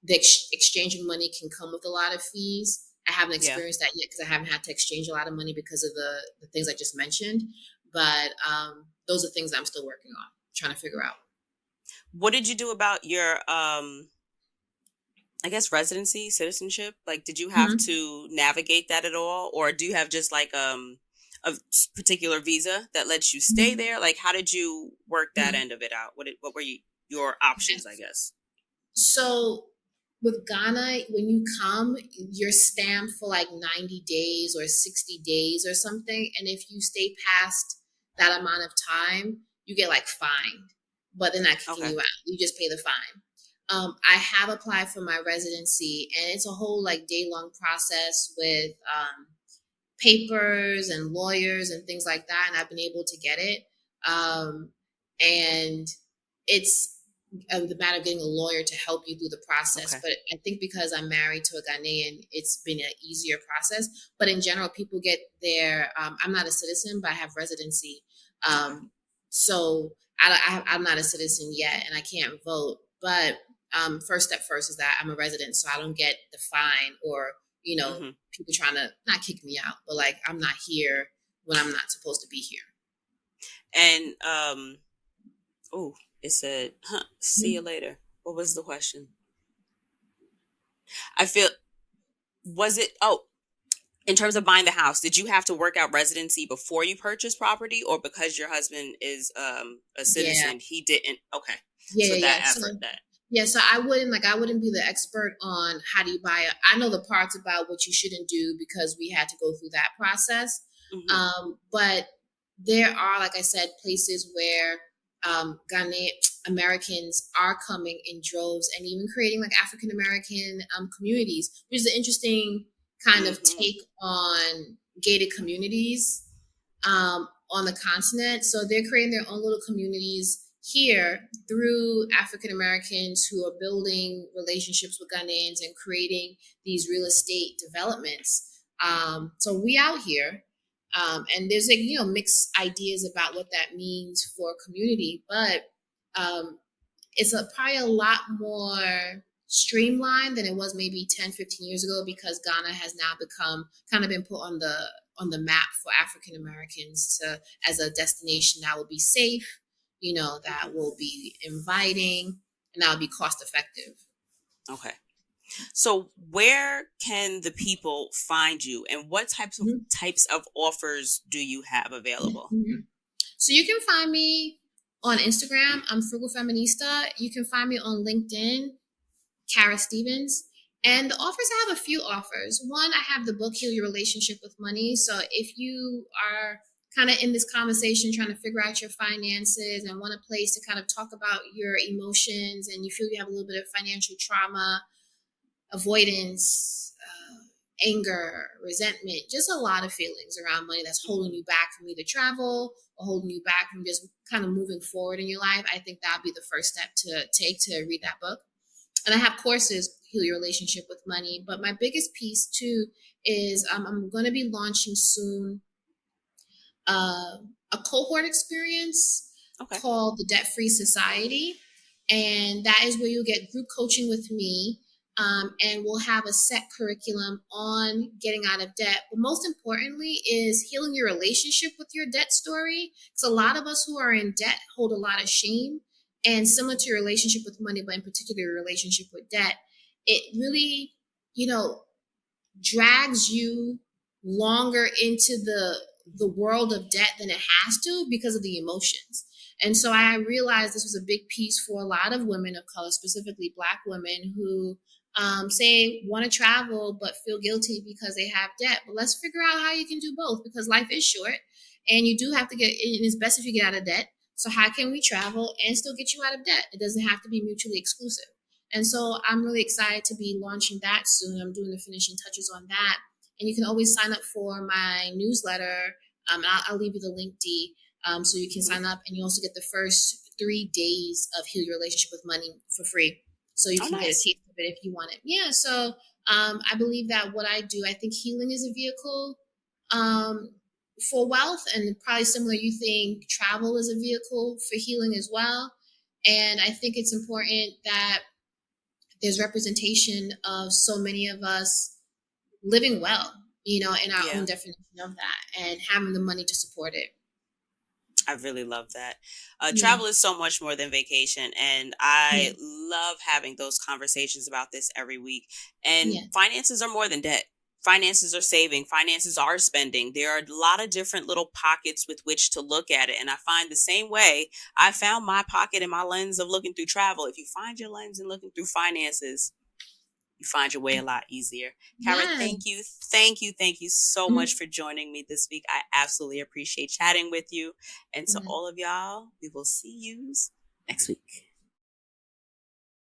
the exchanging money can come with a lot of fees. I haven't Yeah. experienced that yet because I haven't had to exchange a lot of money because of the things I just mentioned. But those are things I'm still working on, trying to figure out. What did you do about your I guess residency, citizenship? Like, did you have Mm-hmm. to navigate that at all, or do you have just like a particular visa that lets you stay Mm-hmm. there? Like, how did you work that Mm-hmm. end of it out? What were your options? I guess. So with Ghana, when you come, you're stamped for like 90 days or 60 days or something. And if you stay past that amount of time, you get like fined, but they're not kicking Okay. you out. You just pay the fine. I have applied for my residency, and it's a whole like day long process with papers and lawyers and things like that. And I've been able to get it. Um, and it's the matter of getting a lawyer to help you through the process. Okay. But I think because I'm married to a Ghanaian, it's been an easier process. But in general, people get their, I'm not a citizen, but I have residency. Okay. So I'm not a citizen yet and I can't vote. But first step first is that I'm a resident, so I don't get the fine or, Hmm. people trying to not kick me out, but like I'm not here when I'm not supposed to be here. And oh, it said, huh, "See you Mhm. later." What was the question? I feel was it? Oh, in terms of buying the house, did you have to work out residency before you purchased property, or because your husband is a Yeah, citizen, he didn't? Okay, yeah, so yeah, that yeah. So effort that. yeah, so I wouldn't be the expert on how do you buy it. I know the parts about what you shouldn't do because we had to go through that process. Hmm. But there are, like I said, places where Ghanaian Americans are coming in droves and even creating like African American communities, which is an interesting kind of Hmm. take on gated communities on the continent. So they're creating their own little communities here through African Americans who are building relationships with Ghanaians and creating these real estate developments. So we out here, and there's like mixed ideas about what that means for community, but um, it's probably a lot more streamlined than it was maybe 10, 15 years ago because Ghana has now become kind of been put on the map for African Americans to as a destination that will be safe, that Hmm. will be inviting and that will be cost effective. Okay. So where can the people find you, and what Mhm. types of offers do you have available? Mhm. So you can find me on Instagram. I'm Frugal Feminista. You can find me on LinkedIn, Kara Stevens. And the offers, I have a few offers. One, I have the book Heal Your Relationship with Money. So if you are kind of in this conversation trying to figure out your finances and want a place to kind of talk about your emotions, and you feel you have a little bit of financial trauma, avoidance, anger, resentment, just a lot of feelings around money that's holding you back from either travel or holding you back from just kind of moving forward in your life, I think that would be the first step to take to read that book. And I have courses, Heal Your Relationship with Money. But my biggest piece too is I'm going to be launching soon uh, a cohort experience Okay. called the Debt Free Society. And that is where you'll get group coaching with me. And we'll have a set curriculum on getting out of debt. But most importantly, is healing your relationship with your debt story. Because a lot of us who are in debt hold a lot of shame. And similar to your relationship with money, but in particular, your relationship with debt, it really, you know, drags you longer into the world of debt than it has to because of the emotions. And so I realized this was a big piece for a lot of women of color, specifically Black women who say want to travel but feel guilty because they have debt. But let's figure out how you can do both, because life is short and you do have to get, and it's best if you get out of debt. So how can we travel and still get you out of debt? It doesn't have to be mutually exclusive. And so I'm really excited to be launching that soon. I'm doing the finishing touches on that. And you can always sign up for my newsletter. I'll leave you the link, D, so you can Mhm. sign up. And you also get the first 3 days of Heal Your Relationship with Money for free. So you Oh, can get a nice. taste of it if you want it. Yeah, so I believe that what I do, I think healing is a vehicle for wealth. And probably similar, you think travel is a vehicle for healing as well. And I think it's important that there's representation of so many of us living well, in our own Yeah. definition of that and having the money to support it. I really love that. Yeah, Travel is so much more than vacation, and yeah, I love having those conversations about this every week. And yeah, finances are more than debt. Finances are saving, finances are spending. There are a lot of different little pockets with which to look at it. And I find the same way I found my pocket and my lens of looking through travel. If you find your lens and looking through finances, you find your way a lot easier. Kara, yeah, thank you so much mhm, for joining me this week. I absolutely appreciate chatting with you. And to yeah. all of y'all, we will see you next week.